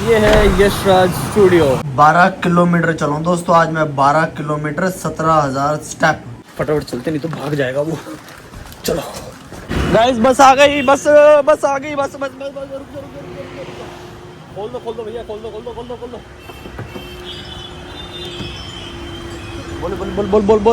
ये है Yashraj studio. 12 kilometre चलूँ दोस्तों, आज मैं 12 किलोमीटर 17,000 स्टेप। फटाफट चलते नहीं तो भाग जाएगा वो। चलो गाइस, बस आ गई, बस आ गई, बस रुक जा। खोल दो भैया, खोल दो।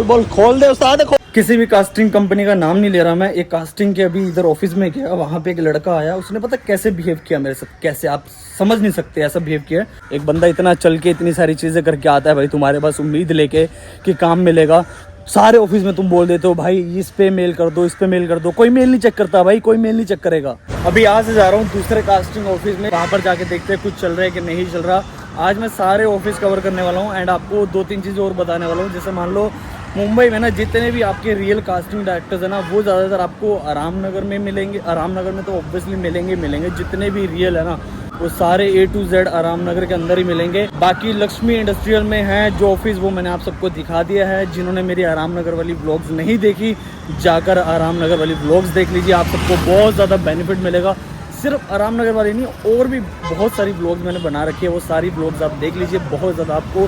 बोल खोल दे उस्ताद, खोल। किसी भी कास्टिंग कंपनी का नाम नहीं ले रहा मैं। एक कास्टिंग के अभी इधर ऑफिस में गया, वहां पे एक लड़का आया, उसने पता कैसे बिहेव किया मेरे साथ, कैसे आप समझ नहीं सकते ऐसा बिहेव किया। एक बंदा इतना चल के इतनी सारी चीजें करके आता है भाई तुम्हारे पास उम्मीद लेके कि काम मिलेगा। सारे ऑफिस में तुम बोल देते हो भाई इस पे मेल कर दो, इस पे मेल कर दो, कोई मेल नहीं चेक करता भाई, कोई मेल नहीं चेक करेगा। अभी यहाँ से जा रहा हूँ दूसरे कास्टिंग ऑफिस में, वहाँ पर जाके देखते हैं कुछ चल रहा है कि नहीं चल रहा। आज मैं सारे ऑफिस कवर करने वाला हूँ एंड आपको 2-3 चीज़ें और बताने वाला हूँ। जैसे मान लो मुंबई में ना जितने भी आपके रियल कास्टिंग डायरेक्टर्स हैं ना, वो ज़्यादातर आपको आराम नगर में मिलेंगे। आराम नगर में तो ऑब्वियसली मिलेंगे, जितने भी रियल है ना वो सारे A to Z आराम नगर के अंदर ही मिलेंगे। बाकी लक्ष्मी इंडस्ट्रियल में है जो ऑफिस, वो मैंने आप सबको दिखा दिया है। जिन्होंने मेरी आराम नगर वाली व्लॉग्स नहीं देखी, जाकर आराम नगर वाली व्लॉग्स देख लीजिए, आप सबको बहुत ज़्यादा बेनिफिट मिलेगा। सिर्फ आराम नगर वाली नहीं, और भी बहुत सारी व्लॉग्स मैंने बना रखी है, वो सारी व्लॉग्स आप देख लीजिए, बहुत ज़्यादा आपको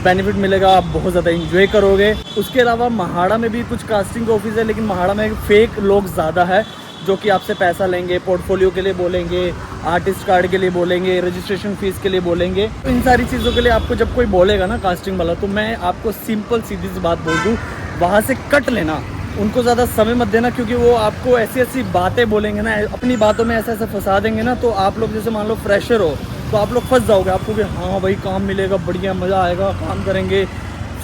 बेनिफिट मिलेगा, आप बहुत ज़्यादा एंजॉय करोगे। उसके अलावा महाड़ा में भी कुछ कास्टिंग ऑफिस है, लेकिन महाड़ा में फेक लोग ज़्यादा है जो कि आपसे पैसा लेंगे, पोर्टफोलियो के लिए बोलेंगे, आर्टिस्ट कार्ड के लिए बोलेंगे, रजिस्ट्रेशन फीस के लिए बोलेंगे। तो इन सारी चीज़ों के लिए आपको जब कोई बोलेगा ना कास्टिंग वाला, तो मैं आपको सिंपल सीधी सी बात बोल दूँ, वहाँ से कट लेना, उनको ज़्यादा समय मत देना, क्योंकि वो आपको ऐसी ऐसी बातें बोलेंगे ना, अपनी बातों में ऐसा फंसा देंगे ना, तो आप लोग जैसे मान लो फ्रेशर हो तो आप लोग फंस जाओगे। आपको कि हाँ भाई काम मिलेगा, बढ़िया मज़ा आएगा, काम करेंगे,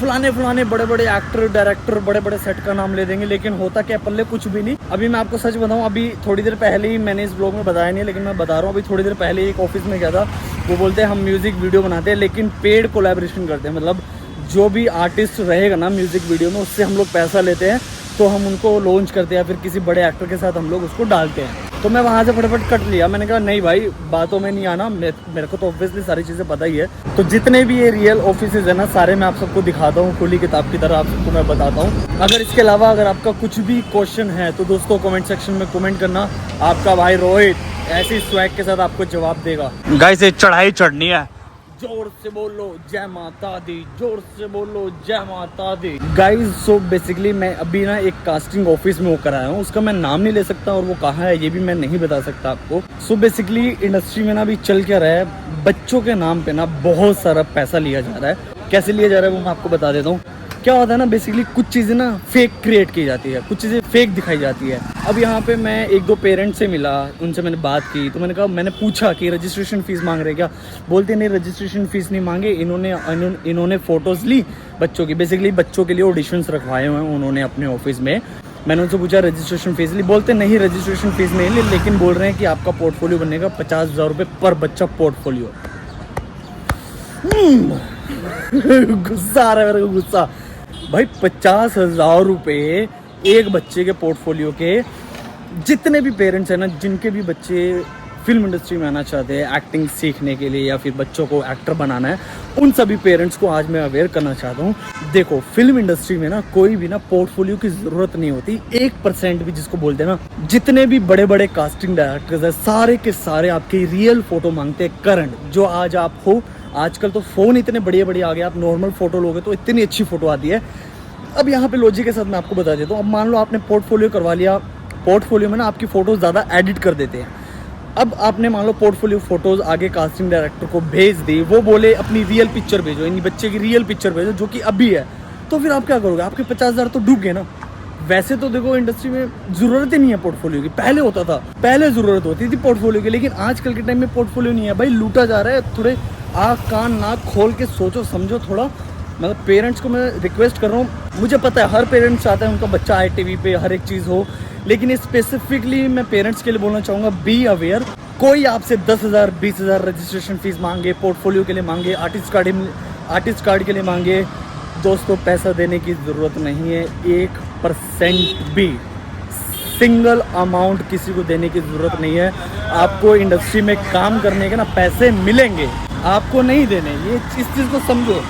फलाने बड़े बड़े एक्टर डायरेक्टर बड़े बड़े सेट का नाम ले देंगे, लेकिन होता क्या पल्ले कुछ भी नहीं। अभी मैं आपको सच बताऊं, अभी थोड़ी देर पहले ही, मैंने इस ब्लॉग में बताया नहीं लेकिन मैं बता रहा हूँ, अभी थोड़ी देर पहले एक ऑफिस में गया था, वो बोलते हैं हम म्यूज़िक वीडियो बनाते हैं लेकिन पेड कोलैबोरेशन करते हैं, मतलब जो भी आर्टिस्ट रहेगा ना म्यूज़िक वीडियो में उससे हम लोग पैसा लेते हैं, तो हम उनको लॉन्च करते हैं, फिर किसी बड़े एक्टर के साथ हम लोग उसको डालते हैं। तो मैं वहाँ से फटाफट कट लिया, मैंने कहा नहीं भाई बातों में नहीं आना, मेरे को तो ऑब्वियसली सारी चीज़ें पता ही है। तो जितने भी ये रियल ऑफिसेज है ना, सारे मैं आप सबको दिखाता हूँ, खुली किताब की तरह आप सबको मैं बताता हूँ। अगर इसके अलावा अगर आपका कुछ भी क्वेश्चन है तो दोस्तों कमेंट सेक्शन में कमेंट करना, आपका भाई रोहित ऐसी स्वैग के साथ आपको जवाब देगा। गाइस ये चढ़ाई चढ़नी है, जोर से बोलो जय माता दी, जोर से बोलो जय माता दी। गाइज सो बेसिकली मैं अभी ना एक कास्टिंग ऑफिस में होकर आया हूँ, उसका मैं नाम नहीं ले सकता और वो कहाँ है ये भी मैं नहीं बता सकता आपको। सो बेसिकली इंडस्ट्री में ना अभी चल क्या रहा है, बच्चों के नाम पे ना बहुत सारा पैसा लिया जा रहा है। कैसे लिया जा रहा है वो मैं आपको बता देता हूँ। क्या होता है ना, बेसिकली कुछ चीज़ें ना फेक क्रिएट की जाती है, कुछ चीज़ें फेक दिखाई जाती है। अब यहाँ पे मैं 1-2 पेरेंट्स से मिला, उनसे मैंने बात की, तो मैंने पूछा कि रजिस्ट्रेशन फ़ीस मांग रहे क्या। बोलते नहीं रजिस्ट्रेशन फ़ीस नहीं मांगे, इन्होंने फ़ोटोज़ ली बच्चों की, बेसिकली बच्चों के लिए ऑडिशंस रखवाए हुए हैं उन्होंने अपने ऑफिस में। मैंने उनसे पूछा रजिस्ट्रेशन फ़ीस ली, बोलते नहीं रजिस्ट्रेशन फ़ीस नहीं ली, लेकिन बोल रहे हैं कि आपका पोर्टफोलियो बनेगा 50,000 रुपये पर बच्चा पोर्टफोलियो। गुस्सा आ रहा है मेरे को, गुस्सा भाई। 50,000 रुपये एक बच्चे के पोर्टफोलियो के। जितने भी पेरेंट्स हैं ना, जिनके भी बच्चे फिल्म इंडस्ट्री में आना चाहते हैं एक्टिंग सीखने के लिए या फिर बच्चों को एक्टर बनाना है, उन सभी पेरेंट्स को आज मैं अवेयर करना चाहता हूँ। देखो फिल्म इंडस्ट्री में ना कोई भी ना पोर्टफोलियो की ज़रूरत नहीं होती, 1% भी जिसको बोलते हैं ना। जितने भी बड़े बड़े कास्टिंग डायरेक्टर्स हैं सारे के सारे आपकी रियल फ़ोटो मांगते हैं, करंट जो आज आप हो। आजकल तो फ़ोन इतने बड़े आ गए, आप नॉर्मल फ़ोटो लोगे तो इतनी अच्छी फ़ोटो आती है। अब यहाँ पे लॉजिक के साथ मैं आपको बता देता हूँ। अब मान लो आपने पोर्टफोलियो करवा लिया, पोर्टफोलियो में ना आपकी फ़ोटोज़ ज़्यादा एडिट कर देते हैं। अब आपने मान लो पोर्टफोलियो फ़ोटोज़ आगे कास्टिंग डायरेक्टर को भेज दी, वो बोले अपनी रियल पिक्चर भेजो, इन बच्चे की रियल पिक्चर भेजो जो कि अभी है, तो फिर आप क्या करोगे, आपके 50,000 तो डूब गए ना। वैसे तो देखो इंडस्ट्री में ज़रूरत ही नहीं है पोर्टफोलियो की, पहले होता था, पहले ज़रूरत होती थी पोर्टफोलियो की, लेकिन आजकल के टाइम में पोर्टफोलियो नहीं है भाई, लूटा जा रहा है। थोड़े आँख कान नाक खोल के सोचो समझो थोड़ा। मतलब पेरेंट्स को मैं रिक्वेस्ट कर रहा हूँ, मुझे पता है हर पेरेंट्स चाहता है उनका बच्चा आए टीवी पे, हर एक चीज़ हो, लेकिन स्पेसिफिकली मैं पेरेंट्स के लिए बोलना चाहूँगा, बी अवेयर। कोई आपसे 10,000 20,000 रजिस्ट्रेशन फ़ीस मांगे, पोर्टफोलियो के लिए मांगे, आर्टिस्ट कार्ड के लिए मांगे, दोस्तों पैसा देने की ज़रूरत नहीं है। 1% भी सिंगल अमाउंट किसी को देने की ज़रूरत नहीं है। आपको इंडस्ट्री में काम करने के ना पैसे मिलेंगे, आपको नहीं देने। ये इस चीज़ को समझो,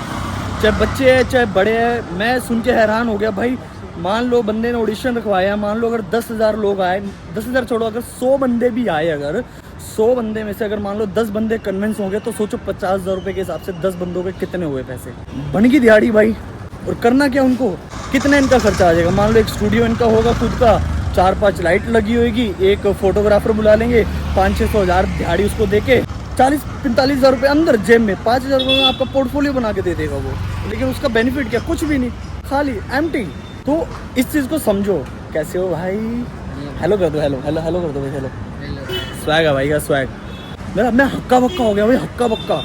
चाहे बच्चे हैं चाहे बड़े हैं। मैं सुन के हैरान हो गया भाई। मान लो बंदे ने ऑडिशन रखवाया, मान लो अगर 10,000 लोग आए, 10,000 छोड़ो, अगर 100 बंदे भी आए, अगर 100 बंदे में से अगर मान लो 10 बंदे कन्विंस होंगे तो सोचो 50,000 रुपये के हिसाब से 10 बंदों के कितने हुए पैसे। बन गई दिहाड़ी भाई। और करना क्या उनको, कितने इनका खर्चा आ जाएगा। मान लो एक स्टूडियो इनका होगा खुद का, 4-5 लाइट लगी होगी, एक फोटोग्राफर बुला लेंगे, 500-600 हज़ार दिहाड़ी उसको देके 40-45 हज़ार रुपये अंदर जेब में, 5,000 रुपये में आपका पोर्टफोलियो बना के दे देगा वो। लेकिन उसका बेनिफिट क्या, कुछ भी नहीं, खाली एम्प्टी। तो इस चीज़ को समझो। कैसे हो भाई, हेलो कर दो, हेलो हेलो हेलो कर दो भाई, हेलो। स्वैग है भाई का स्वैग। मैं हक्का बक्का हो गया भाई, हक्का बक्का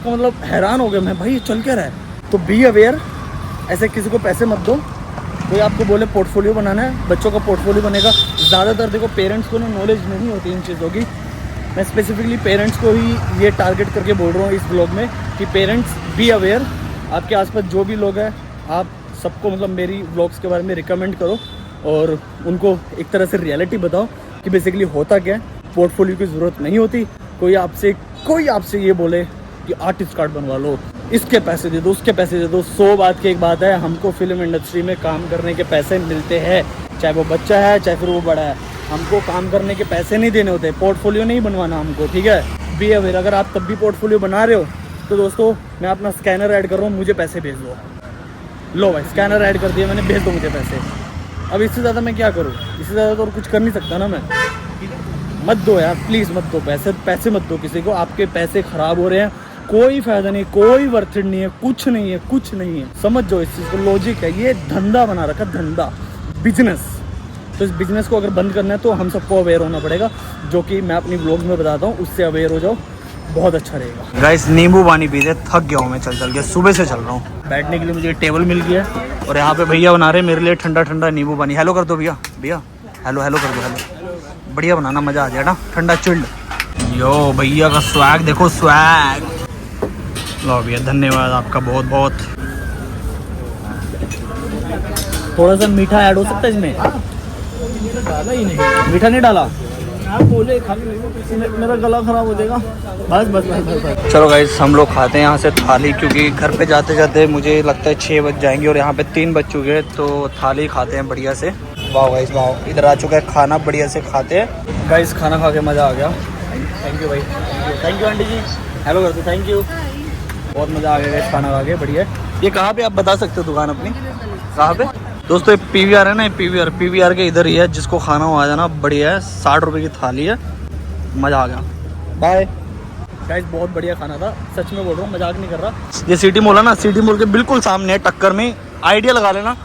मतलब हैरान हो गया मैं भाई, ये चल क्या रहा है। तो बी अवेयर, ऐसे किसी को पैसे मत दो। कोई आपको बोले पोर्टफोलियो बनाना है, बच्चों का पोर्टफोलियो बनेगा। ज़्यादातर देखो पेरेंट्स को ना नॉलेज नहीं होती इन चीज़ों की। मैं स्पेसिफिकली पेरेंट्स को ही ये टारगेट करके बोल रहा हूँ इस ब्लॉग में कि पेरेंट्स बी अवेयर। आपके आसपास जो भी लोग हैं, आप सबको मतलब मेरी ब्लॉग्स के बारे में रिकमेंड करो और उनको एक तरह से रियलिटी बताओ कि बेसिकली होता क्या है। पोर्टफोलियो की ज़रूरत नहीं होती। कोई आपसे ये बोले कि आर्टिस्ट कार्ड बनवा लो, इसके पैसे दे दो, उसके पैसे दे दो। 100 बात की एक बात है, हमको फिल्म इंडस्ट्री में काम करने के पैसे मिलते हैं, चाहे वो बच्चा है चाहे फिर वो बड़ा है। हमको काम करने के पैसे नहीं देने होते, पोर्टफोलियो नहीं बनवाना हमको, ठीक है। Be aware. अगर आप तब भी पोर्टफोलियो बना रहे हो तो दोस्तों मैं अपना स्कैनर ऐड कर रहा हूँ, मुझे पैसे भेज दो। लो भाई, स्कैनर ऐड कर दिया मैंने, भेज दो मुझे पैसे। अब इससे ज़्यादा मैं क्या करूँ, इससे ज़्यादा तो और कुछ कर नहीं सकता ना मैं। मत दो यार, प्लीज़ मत दो पैसे मत दो किसी को। आपके पैसे ख़राब हो रहे हैं, कोई फ़ायदा नहीं, कोई वर्थिट नहीं है, कुछ नहीं है। समझ जाओ इस चीज़ को, लॉजिक है। ये धंधा बना रखा, धंधा, बिजनेस। तो इस बिज़नेस को अगर बंद करना है तो हम सबको अवेयर होना पड़ेगा, जो कि मैं अपनी ब्लॉग में बताता हूँ। उससे अवेयर हो जाओ, बहुत अच्छा रहेगा। गाइस नींबू पानी पीते थक गया हूँ मैं, चल के सुबह से चल रहा हूँ। बैठने के लिए मुझे टेबल मिल गया और यहाँ पे भैया बना रहे मेरे लिए ठंडा नींबू पानी। हेलो कर दो भैया, हेलो कर दो, हेलो। बढ़िया बनाना, मज़ा आ जाए ना, ठंडा चिल्ड। यो भैया का स्वैग देखो, स्वैग। लो भैया, धन्यवाद आपका बहुत बहुत। थोड़ा सा मीठा ऐड हो सकता है इसमें? डाला ही नहीं, मीठा नहीं डाला। आप बोले खाली मेरा गला खराब हो जाएगा। बस। चलो गाइस, हम लोग खाते हैं यहाँ से थाली, क्योंकि घर पे जाते जाते मुझे लगता है 6 बज जाएंगे और यहाँ पे 3 बज चुके हैं। तो थाली खाते हैं बढ़िया से। वाह गाइस वाह, इधर आ चुका है खाना, बढ़िया से खाते हैं। गाइस खाना खा के मज़ा आ गया। थैंक यू भाई, thank you aunty ji, hello कर दो, थैंक यू। बहुत मज़ा आ गया गाइस खाना खा के, बढ़िया। ये कहाँ पे आप बता सकते हो दुकान अपनी, कहाँ पे? दोस्तों ये PVR है ना, PVR के इधर ही है। जिसको खाना हो आ जाना, बढ़िया है। 60 रुपये की थाली है, मज़ा आ गया। बाय गाइस, बहुत बढ़िया खाना था, सच में बोल रहा हूँ, मजाक नहीं कर रहा। ये सिटी मॉल है ना, सिटी मॉल के बिल्कुल सामने है, टक्कर में। आइडिया लगा लेना,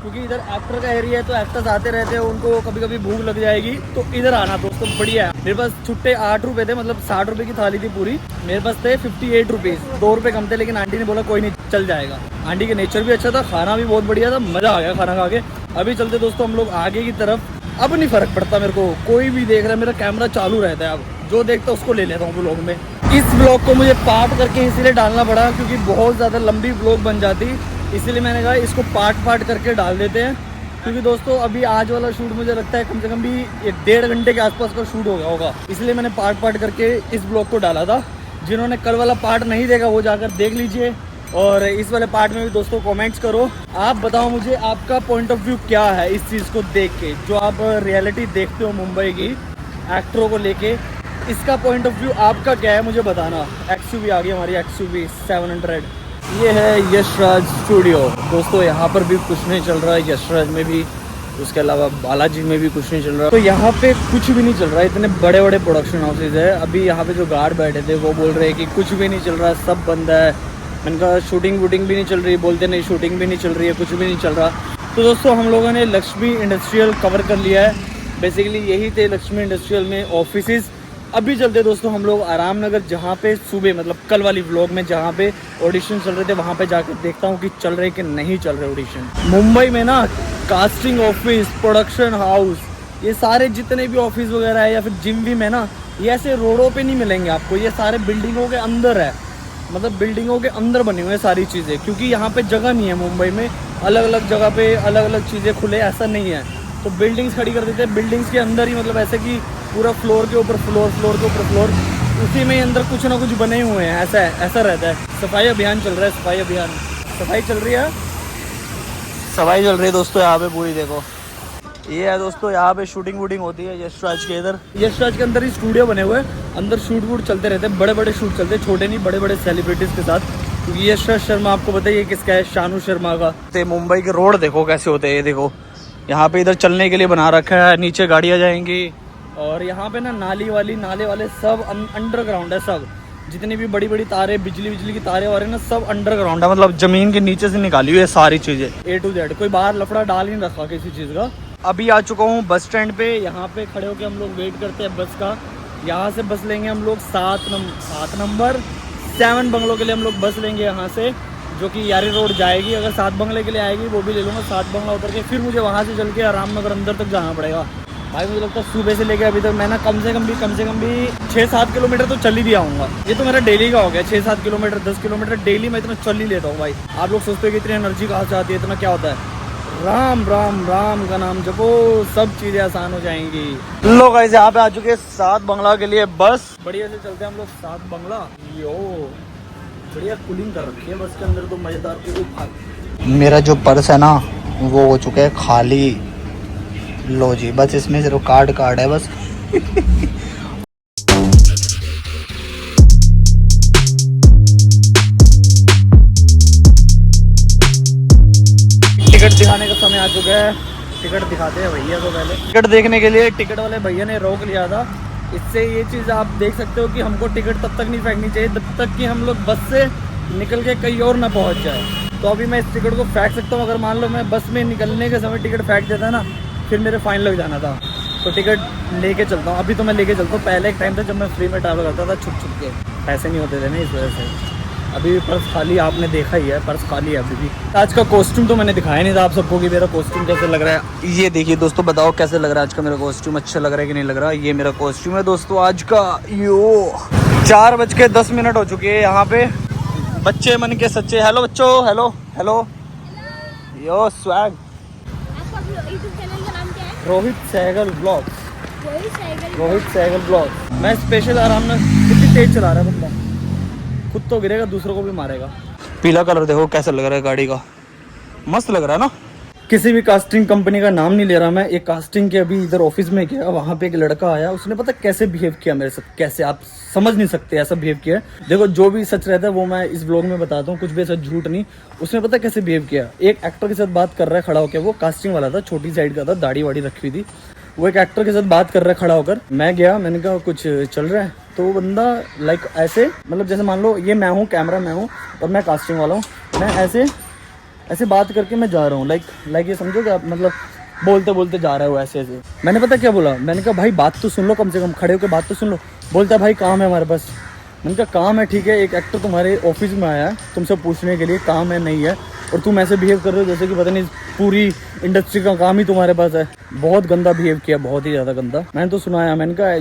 क्योंकि इधर एक्टर का एरिया है तो एक्टर्स आते रहते हैं, उनको कभी कभी भूख लग जाएगी तो इधर आना दोस्तों, बढ़िया है। मेरे पास छुट्टे 8 रुपये थे, मतलब 60 रुपये की थाली थी पूरी। मेरे पास थे 58 रुपीज़, 2 रुपये कम थे, लेकिन आंटी ने बोला कोई नहीं चल जाएगा। आंटी के नेचर भी अच्छा था, खाना भी बहुत बढ़िया था, मज़ा आ गया खाना खा के। अभी चलते दोस्तों हम लोग आगे की तरफ। अब नहीं फ़र्क पड़ता मेरे को, कोई भी देख रहा है, मेरा कैमरा चालू रहता है। अब जो देखता है उसको ले लेता हूँ ब्लॉग में। इस ब्लॉग को मुझे पार्ट करके इसीलिए डालना पड़ा, क्योंकि बहुत ज़्यादा लंबी ब्लॉग बन जाती, इसीलिए मैंने कहा इसको पार्ट करके डाल देते हैं। क्योंकि दोस्तों अभी आज वाला शूट मुझे लगता है कम से कम भी 1.5 घंटे के आसपास का शूट हो गया होगा, इसलिए मैंने पार्ट करके इस ब्लॉग को डाला था। जिन्होंने कल वाला पार्ट नहीं देखा वो जाकर देख लीजिए, और इस वाले पार्ट में भी दोस्तों कमेंट्स करो। आप बताओ मुझे आपका पॉइंट ऑफ व्यू क्या है इस चीज़ को देख के, जो आप रियलिटी देखते हो मुंबई की एक्टरों को लेके, इसका पॉइंट ऑफ व्यू आपका क्या है मुझे बताना। XUV आ गई हमारी, XUV 700। ये है यशराज स्टूडियो दोस्तों, यहाँ पर भी कुछ नहीं चल रहा है, यशराज में भी, उसके अलावा बालाजी में भी कुछ नहीं चल रहा। तो यहाँ पे कुछ भी नहीं चल रहा है, इतने बड़े बड़े प्रोडक्शन हाउसेज है। अभी यहाँ पे जो गार्ड बैठे थे वो बोल रहे हैं कि कुछ भी नहीं चल रहा, सब बंद है। मैंने कहा शूटिंग वूटिंग भी नहीं चल रही, बोलते नहीं शूटिंग भी नहीं चल रही है, कुछ भी नहीं चल रहा। तो दोस्तों हम लोगों ने लक्ष्मी इंडस्ट्रियल कवर कर लिया है। बेसिकली यही थे लक्ष्मी इंडस्ट्रियल में ऑफिसेज। अभी चलते दोस्तों हम लोग आराम नगर, जहाँ पे सुबह मतलब कल वाली व्लॉग में जहाँ पे ऑडिशन चल रहे थे, वहाँ पे जाकर देखता हूँ कि चल रहे कि नहीं चल रहे ऑडिशन। मुंबई में ना कास्टिंग ऑफिस, प्रोडक्शन हाउस, ये सारे जितने भी ऑफिस वगैरह है या फिर जिम भी में ना, ये ऐसे रोडों पे नहीं मिलेंगे आपको, ये सारे बिल्डिंगों के अंदर है। मतलब बिल्डिंगों के अंदर बनी हुई है सारी चीज़ें, क्योंकि यहाँ पे जगह नहीं है मुंबई में। अलग अलग जगह पे अलग अलग चीज़ें खुले ऐसा नहीं है, तो बिल्डिंग्स खड़ी कर देते हैं। बिल्डिंग्स के अंदर ही मतलब ऐसे कि पूरा फ्लोर के ऊपर फ्लोर, फ्लोर के ऊपर फ्लोर, उसी में अंदर कुछ ना कुछ बने हुए हैं। ऐसा रहता है। सफाई अभियान चल रहा है, सफाई अभियान, सफाई चल रही है, सफाई चल रही है दोस्तों यहाँ पे पूरी। देखो ये है दोस्तों, यहाँ पे शूटिंग वूटिंग होती है यशराज के इधर। यशराज के अंदर ही स्टूडियो बने हुए हैं, अंदर शूट वूट चलते रहते हैं, बड़े बड़े शूट चलते हैं, छोटे नहीं बड़े बड़े सेलिब्रिटीज़ के साथ। क्योंकि यशराज शर्मा आपको बताइए किसका है, शानू शर्मा का। तो मुंबई के रोड देखो कैसे होते हैं, ये देखो यहाँ पे इधर चलने के लिए बना रखा है, नीचे गाड़ियाँ जाएंगी। और यहाँ पे ना नाले वाले सब अंडरग्राउंड है, सब जितनी भी बड़ी बड़ी तारें, बिजली की तारें और है ना, सब अंडरग्राउंड है, मतलब जमीन के नीचे से निकाली हुई है सारी चीज़ें A to Z। कोई बाहर लफड़ा डाल ही नहीं रखा किसी चीज़ का। अभी आ चुका हूँ बस स्टैंड पे, यहाँ पे खड़े होकर हम लोग वेट करते हैं बस का। यहाँ से बस लेंगे हम लोग 7 नंबर 7 बंगलों के लिए हम लोग बस लेंगे यहाँ से, जो कि यारी रोड जाएगी। अगर 7 बंगले के लिए आएगी वो भी ले लूँगा, 7 बंगला उतर के फिर मुझे वहाँ से चल के रामनगर अंदर तक जाना पड़ेगा। भाई मुझे लगता है सुबह से लेकर अभी तक मैं ना कम से कम भी 6-7 किलोमीटर तो चल ही दिया हूँगा। ये तो मेरा डेली का हो गया, 6-7 किलोमीटर 10 किलोमीटर डेली मैं इतना चल ही लेता हूँ भाई। आप लोग सोचते हो कि इतनी एनर्जी कहाँ से आती है, इतना क्या होता है। राम राम राम का नाम जपो, सब चीज़ें आसान हो जाएंगी। लोग ऐसे यहाँ पे आ चुके हैं 7 बंगला के लिए बस। बढ़िया से चलते हैं हम लोग 7 बंगला। यो बढ़िया कूलिंग कर रखी है बस के अंदर तो मज़ेदार। मेरा जो पर्स है ना वो हो चुका है खाली। लो जी, बस इसमें सिर्फ कार्ड है बस। टिकट दिखाने का समय आ चुका है, टिकट दिखाते हैं भैया को। पहले टिकट देखने के लिए टिकट वाले भैया ने रोक लिया था। इससे ये चीज़ आप देख सकते हो कि हमको टिकट तब तक नहीं फेंकनी चाहिए जब तक कि हम लोग बस से निकल के कहीं और ना पहुंच जाए। तो अभी मैं इस टिकट को फेंक सकता हूँ, अगर मान लो मैं बस में निकलने के समय टिकट फेंक देता ना, फिर मेरे फाइन लग जाना था। तो टिकट लेके चलता हूँ, अभी तो मैं लेके चलता हूँ। पहले एक टाइम था जब मैं फ्री में ट्रैवल करता था छुप के, पैसे नहीं होते थे ना, इस वजह से। अभी भी पर्स खाली, आपने देखा ही है, पर्स खाली है अभी भी। आज का कॉस्ट्यूम तो मैंने दिखाया नहीं था आप सबको कि मेरा कॉस्ट्यूम कैसे लग रहा है। ये देखिए दोस्तों, बताओ कैसे लग रहा है आज का मेरा कॉस्ट्यूम, अच्छा लग रहा है कि नहीं लग रहा। ये मेरा कॉस्ट्यूम है दोस्तों आज का। यो 4:10 हो चुके हैं यहाँ पे। बच्चे मन के सच्चे। हेलो बच्चों, हेलो हेलो। यो स्वैग। यूट्यूब चैनल का नाम क्या है? रोहित सहगल ब्लॉग्स। रोहित सहगल ब्लॉग। मैं स्पेशल आराम में, कितनी तेज चला रहा है बंदा, खुद तो गिरेगा दूसरों को भी मारेगा। पीला कलर देखो कैसा लग रहा है गाड़ी का, मस्त लग रहा है ना। किसी भी कास्टिंग कंपनी का नाम नहीं ले रहा मैं। एक कास्टिंग के अभी इधर ऑफिस में गया, वहाँ पे एक लड़का आया, उसने पता कैसे बिहेव किया मेरे साथ, कैसे आप समझ नहीं सकते ऐसा बिहेव किया। देखो जो भी सच रहता है वो मैं इस ब्लॉग में बताता हूँ, कुछ भी ऐसा झूठ नहीं। उसने पता कैसे बिहेव किया, एक एक्टर के साथ बात कर रहा है खड़ा होकर, वो कास्टिंग वाला था, छोटी साइड का था, दाढ़ी वाड़ी रखी हुई थी। वो एक एक्टर के साथ बात कर रहा है खड़ा होकर। मैं गया, मैंने कहा कुछ चल रहा है, तो वो बंदा लाइक ऐसे, मतलब जैसे मान लो ये मैं हूँ, कैमरा मैं हूँ और मैं कास्टिंग वाला हूँ, मैं ऐसे बात करके मैं जा रहा हूँ, लाइक ये समझो कि आप मतलब बोलते बोलते जा रहे हो ऐसे। मैंने पता क्या बोला, मैंने कहा भाई बात तो सुन लो, कम से कम खड़े होकर बात तो सुन लो। बोलता है भाई काम है हमारे पास। मैंने कहा काम है, ठीक है, एक एक्टर तुम्हारे ऑफिस में आया है तुमसे पूछने के लिए काम है नहीं है, और तुम ऐसे बिहेव कर रहे हो जैसे कि पता नहीं पूरी इंडस्ट्री का काम ही तुम्हारे पास है। बहुत गंदा बिहेव किया, बहुत ही ज़्यादा गंदा। मैंने तो सुनाया, मैंने कहा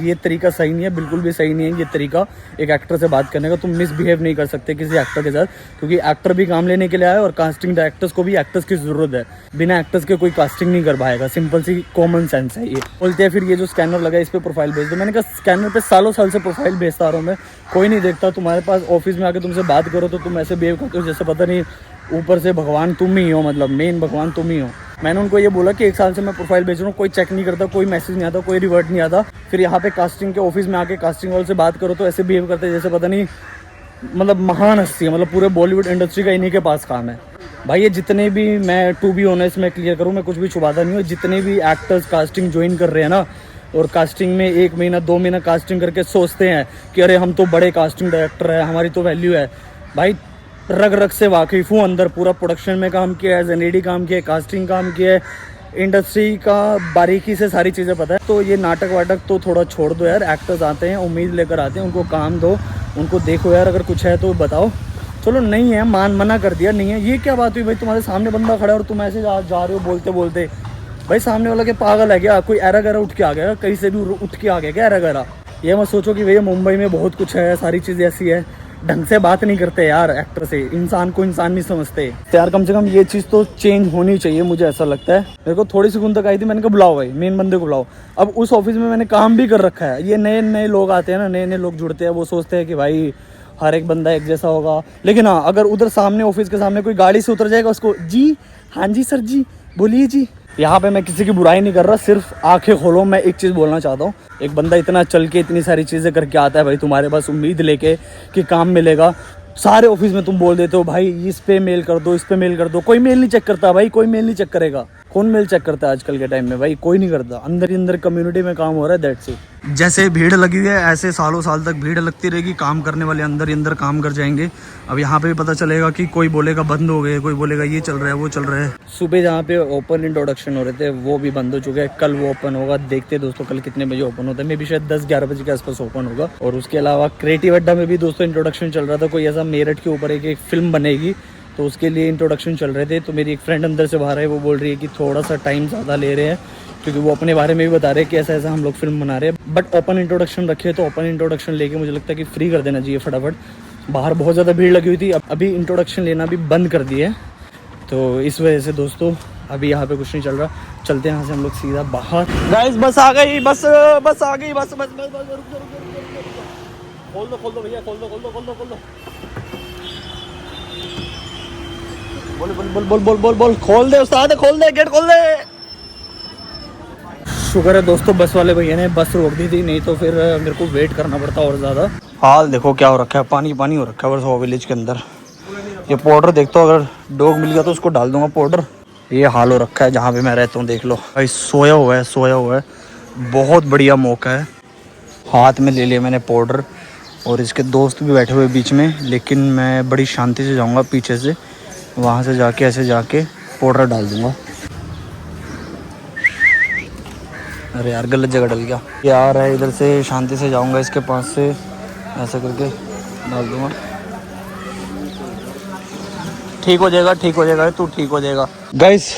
ये तरीका सही नहीं है, बिल्कुल भी सही नहीं है ये तरीका एक एक्टर से बात करने का। तुम मिसबिहेव नहीं कर सकते किसी एक्टर के साथ, क्योंकि एक्टर भी काम लेने के लिए आया और कास्टिंग डायरेक्टर्स को भी एक्टर्स की ज़रूरत है। बिना एक्टर्स के कोई कास्टिंग नहीं कर पाएगा, सिंपल सी कॉमन सेंस है ये। बोलते हैं फिर ये जो स्कैनर लगा है इस पर प्रोफाइल भेज दो। मैंने कहा स्कैनर पर सालों साल से प्रोफाइल भेजता आ रहा हूँ मैं, कोई नहीं देखता। तुम्हारे पास ऑफिस में आके तुमसे बात करो तो तुम ऐसे बिहेव करते हो जैसे पता नहीं ऊपर से भगवान तुम ही हो, मतलब मेन भगवान तुम ही हो। मैंने उनको ये बोला कि 1 साल से मैं प्रोफाइल भेज रहा हूँ, कोई चेक नहीं करता, कोई मैसेज नहीं आता, कोई रिवर्ट नहीं आता। फिर यहाँ पे कास्टिंग के ऑफिस में आके कास्टिंग वाले से बात करो तो ऐसे बिहेव करते जैसे पता नहीं मतलब महान हस्ती है, मतलब पूरे बॉलीवुड इंडस्ट्री का इन्हीं के पास काम है। भाई ये जितने भी, मैं टू बी ऑनेस्ट मैं क्लियर करूँ, मैं कुछ भी छुपाता नहीं हूँ, जितने भी एक्टर्स कास्टिंग ज्वाइन कर रहे हैं ना, और कास्टिंग में 1 महीना 2 महीना कास्टिंग करके सोचते हैं कि अरे हम तो बड़े कास्टिंग डायरेक्टर है, हमारी तो वैल्यू है। भाई रग रग से वाकिफ़ हूँ, अंदर पूरा प्रोडक्शन में काम किया है, एनएडी काम किया है, कास्टिंग काम किया है, इंडस्ट्री का बारीकी से सारी चीज़ें पता है। तो ये नाटक वाटक तो थोड़ा छोड़ दो यार। एक्टर्स आते हैं, उम्मीद लेकर आते हैं, उनको काम दो, उनको देखो यार, अगर कुछ है तो बताओ। चलो नहीं है, मना कर दिया, नहीं है, ये क्या बात हुई भाई, तुम्हारे सामने बंदा खड़ा है और तुम ऐसे जा रहे हो बोलते बोलते। भाई सामने वाला के पागल है क्या, कोई एरा गरा उठ के आ गया, कहीं से भी उठ के आ गया क्या एरा गरा। ये मत सोचो कि भैया मुंबई में बहुत कुछ है, सारी चीज़ें ऐसी है, ढंग से बात नहीं करते यार एक्टर से, इंसान को इंसान नहीं समझते यार। कम से कम ये चीज़ तो चेंज होनी चाहिए, मुझे ऐसा लगता है। मेरे को थोड़ी सी गुंतक आई थी, मैंने कहा बुलाओ भाई, मेन बंदे को बुलाओ। अब उस ऑफिस में मैंने काम भी कर रखा है, ये नए नए लोग आते हैं ना, नए नए लोग जुड़ते हैं, वो सोचते हैं कि भाई हर एक बंदा एक जैसा होगा। लेकिन हाँ, अगर उधर सामने ऑफिस के सामने कोई गाड़ी से उतर जाएगा, उसको जी हाँ जी सर जी बोलिए जी, यहाँ पे मैं किसी की बुराई नहीं कर रहा, सिर्फ आंखें खोलो। मैं एक चीज़ बोलना चाहता हूँ, एक बंदा इतना चल के इतनी सारी चीज़ें करके आता है भाई तुम्हारे पास उम्मीद लेके कि काम मिलेगा। सारे ऑफिस में तुम बोल देते हो भाई इस पे मेल कर दो, इस पे मेल कर दो। कोई मेल नहीं चेक करता भाई, कोई मेल नहीं चेक करेगा। कौन मेल चेक करता है आजकल के टाइम में भाई? कोई नहीं करता। अंदर ही अंदर कम्युनिटी में काम हो रहा है, दैट्स इट। जैसे भीड़ लगी हुई है ऐसे सालों साल तक भीड़ लगती रहेगी। काम करने वाले अंदर ही अंदर काम कर जाएंगे। अब यहाँ पे भी पता चलेगा कि कोई बोलेगा बंद हो गए, कोई बोलेगा ये चल रहा है वो चल रहा है। सुबह जहाँ पे ओपन इंट्रोडक्शन हो रहे थे वो भी बंद हो चुके हैं। कल वो ओपन होगा, देखते हैं दोस्तों कल कितने बजे ओपन होता है। मे भी शायद 10-11 बजे के आसपास ओपन होगा। और उसके अलावा क्रिएटिव अड्डा में भी दोस्तों इंट्रोडक्शन चल रहा था। कोई ऐसा मेरठ के ऊपर एक फिल्म बनेगी तो उसके लिए इंट्रोडक्शन चल रहे थे। तो मेरी एक फ्रेंड अंदर से बाहर है, वो बोल रही है कि थोड़ा सा टाइम ज़्यादा ले रहे हैं क्योंकि वो अपने बारे में भी बता रहे हैं कि ऐसा ऐसा हम लोग फिल्म बना रहे हैं। बट ओपन इंट्रोडक्शन रखे तो ओपन इंट्रोडक्शन लेके मुझे लगता है कि फ्री कर देना चाहिए फटाफट। बाहर बहुत ज़्यादा भीड़ लगी हुई थी, अभी इंट्रोडक्शन लेना भी बंद कर दिए है। तो इस वजह से दोस्तों अभी यहाँ पे कुछ नहीं चल रहा। चलते हैं यहाँ से हम लोग सीधा बाहर। गाइस बस आ गई, बस आ गई, बस रुक जाओ। खोल दो भैया, खोल दो। बोल खोल दे उस्ताद, खोल दे गेट, खोल दे। शुक्र है दोस्तों बस वाले भैया ने बस रोक दी थी, नहीं तो फिर मेरे को वेट करना पड़ता और ज़्यादा। हाल देखो क्या हो रखा है, पानी हो रखा है बस विलेज के अंदर। ये पाउडर देखता हूँ, अगर डॉग मिल गया तो उसको डाल दूंगा पाउडर। ये हाल हो रखा है जहाँ पे मैं रहता हूँ, देख लो भाई। सोया हुआ है। बहुत बढ़िया मौका है। हाथ में ले लिया मैंने पाउडर और इसके दोस्त भी बैठे हुए बीच में, लेकिन मैं बड़ी शांति से जाऊँगा पीछे से, वहाँ से जाके ऐसे जाके पाउडर डाल दूंगा। अरे यार गलत जगह डल गया यार। है इधर से शांति से जाऊंगा, इसके पास से ऐसा करके डाल दूंगा। ठीक हो जाएगा तू, ठीक हो जाएगा। गाइस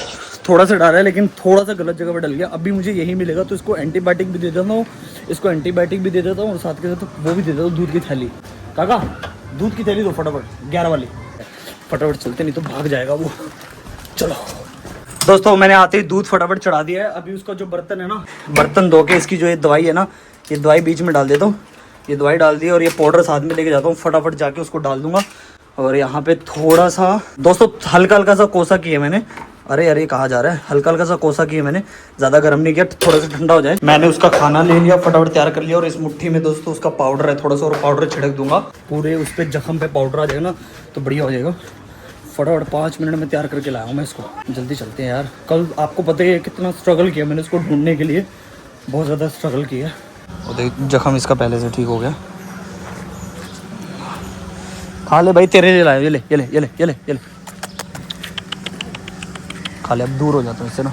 थोड़ा सा डर है, लेकिन थोड़ा सा गलत जगह पे डल गया। अभी मुझे यही मिलेगा तो इसको एंटीबायोटिक भी दे देता हूँ, और साथ के साथ वो भी दे देता हूँ दूध की थैली। काका दूध की थैली दो फटाफट, 11 वाली। फटाफट चलते नहीं तो भाग जाएगा वो। चलो दोस्तों मैंने आते ही दूध फटाफट चढ़ा दिया है। अभी उसका जो बर्तन है ना, बर्तन धो के इसकी जो ये दवाई है ना, ये दवाई बीच में डाल देता हूँ। ये दवाई डाल दी और ये पाउडर साथ में लेके जाता हूँ, फटाफट जाके उसको डाल दूंगा। और यहाँ पे थोड़ा सा दोस्तों हल्का सा कोसा किया मैंने। अरे कहा जा रहा है, हल्का सा कोसा किया मैंने, ज़्यादा गर्म नहीं किया, थोड़ा सा ठंडा हो जाए। मैंने उसका खाना ले लिया, फटाफट तैयार कर लिया। और इस मुट्ठी में दोस्तों उसका पाउडर है, थोड़ा सा और पाउडर छिड़क दूंगा। पूरे उस पर जख्म पे पाउडर आ जाएगा ना तो बढ़िया हो जाएगा। फटाफट 5 मिनट में तैयार करके लाया हूँ मैं इसको। जल्दी चलते हैं यार। कल आपको पता है कितना स्ट्रगल किया मैंने इसको ढूंढने के लिए, बहुत ज़्यादा स्ट्रगल किया। और देख जख्म इसका पहले से ठीक हो गया। खा ले भाई, तेरे लिए लाया, ये ले खा ले। अब दूर हो जाता है इससे ना।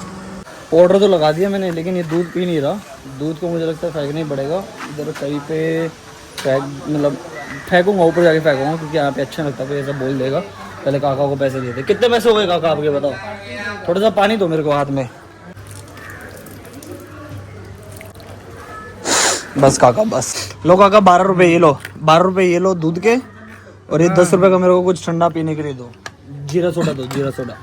पाउडर तो लगा दिया मैंने, लेकिन ये दूध पी नहीं रहा। दूध को मुझे लगता है फेंकना ही पड़ेगा। इधर कहीं पे फेंकूंगा, ऊपर जाके फेंकूंगा, क्योंकि यहाँ पे अच्छा लगता है। कोई ऐसा बोल देगा। पहले काका को पैसे देते। कितने पैसे हो गए काका आपके बताओ? थोड़ा सा पानी दो मेरे को हाथ में। बस काका बस। लो काका 12 रुपए ये लो, 12 रुपए ये लो दूध के। और ये 10 रुपए का मेरे को कुछ ठंडा पीने के लिए दो। जीरा सोडा दो, जीरा सोडा।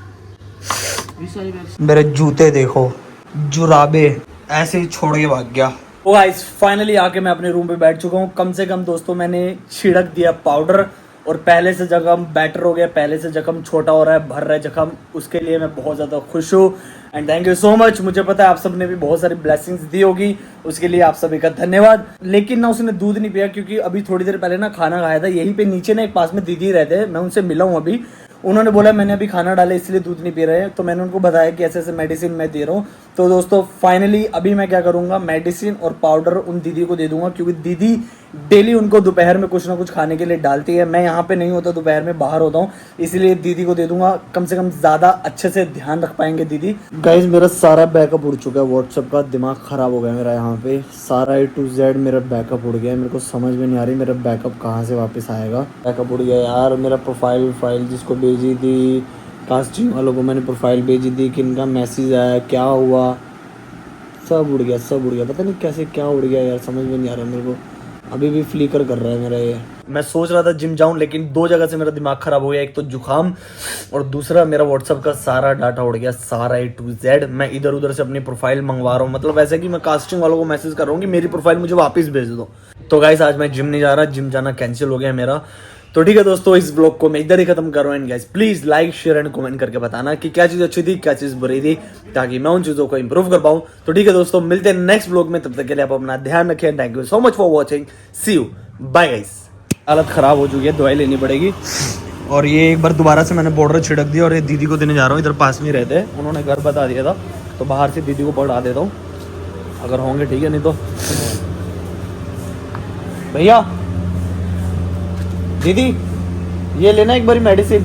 मेरे जूते देखो, जुराबे ऐसे ही छोड़ के भाग गया। ओ गाइस फाइनली आके मैं अपने रूम पे बैठ चुका हूँ। कम से कम दोस्तों मैंने छिड़क दिया पाउडर और पहले से जख्म बेटर हो गया, पहले से जख्म छोटा हो रहा है, भर रहा है जख्म। उसके लिए मैं बहुत ज़्यादा खुश हूँ and thank you so much. मुझे पता है आप सब ने भी बहुत सारी ब्लेसिंग्स दी होगी, उसके लिए आप सभी का धन्यवाद। लेकिन ना उसने दूध नहीं पिया, क्योंकि अभी थोड़ी देर पहले ना खाना खाया था। यहीं पे नीचे ना एक पास में दीदी रहते हैं, मैं उनसे मिला हूँ अभी। उन्होंने बोला मैंने अभी खाना डाला इसलिए दूध नहीं पी रहे हैं। तो मैंने उनको बताया कि ऐसे ऐसे मेडिसिन मैं दे रहा हूँ। तो दोस्तों फाइनली अभी मैं क्या करूँगा, मेडिसिन और पाउडर उन दीदी को दे दूंगा, क्योंकि दीदी डेली उनको दोपहर में कुछ ना कुछ खाने के लिए डालती है। मैं यहाँ पे नहीं होता, दोपहर में बाहर होता हूँ, इसलिए दीदी को दे दूंगा। कम से कम ज़्यादा अच्छे से ध्यान रख पाएंगे दीदी। गाइज मेरा सारा बैकअप उड़ चुका है व्हाट्सएप का। दिमाग ख़राब हो गया मेरा। यहाँ पे सारा A to Z मेरा बैकअप उड़ गया है। मेरे को समझ में नहीं आ रही मेरा बैकअप कहाँ से वापस आएगा। बैकअप उड़ गया यार। मेरा प्रोफाइल जिसको भेजी थी कास्टिंग वालों को, मैंने प्रोफाइल भेजी थी कि इनका मैसेज आया, क्या हुआ, सब उड़ गया। पता नहीं कैसे क्या उड़ गया यार, समझ में नहीं आ रहा मेरे को। अभी भी फ्लिकर कर रहा है मेरा ये। मैं सोच रहा था जिम जाऊं, लेकिन 2 जगह से मेरा दिमाग खराब हो गया। एक तो जुकाम और दूसरा मेरा व्हाट्सएप का सारा डाटा उड़ गया, सारा A to Z। मैं इधर उधर से अपनी प्रोफाइल मंगवा रहा हूँ, मतलब ऐसे कि मैं कास्टिंग वालों को मैसेज कर रहा हूँ कि मेरी प्रोफाइल मुझे वापस भेज दो। तो गाइस आज मैं जिम नहीं जा रहा, जिम जाना कैंसिल हो गया मेरा, तो ठीक है दोस्तों, इस ब्लॉग को मैं इधर ही खत्म कर रहा हूँ। And guys please like share and comment करके बताना कि क्या चीज अच्छी थी, क्या चीज बुरी थी, ताकि मैं उन चीजों को इंप्रूव कर पाऊँ। तो ठीक है दोस्तों, मिलते हैं नेक्स्ट ब्लॉग में, तब तक के लिए आप अपना ध्यान रखें। Thank you so much for watching, see you, bye guys. हालत खराब हो चुकी है, दवाई लेनी पड़ेगी। और ये एक बार दोबारा से मैंने पाउडर छिड़क दिया और ये दीदी को देने जा रहा हूँ। इधर पास में रहते हैं, उन्होंने घर बता दिया था, तो बाहर से दीदी को पकड़ा देता हूँ, अगर होंगे ठीक है, नहीं तो भैया दीदी ये लेना एक बारी मेडिसिन।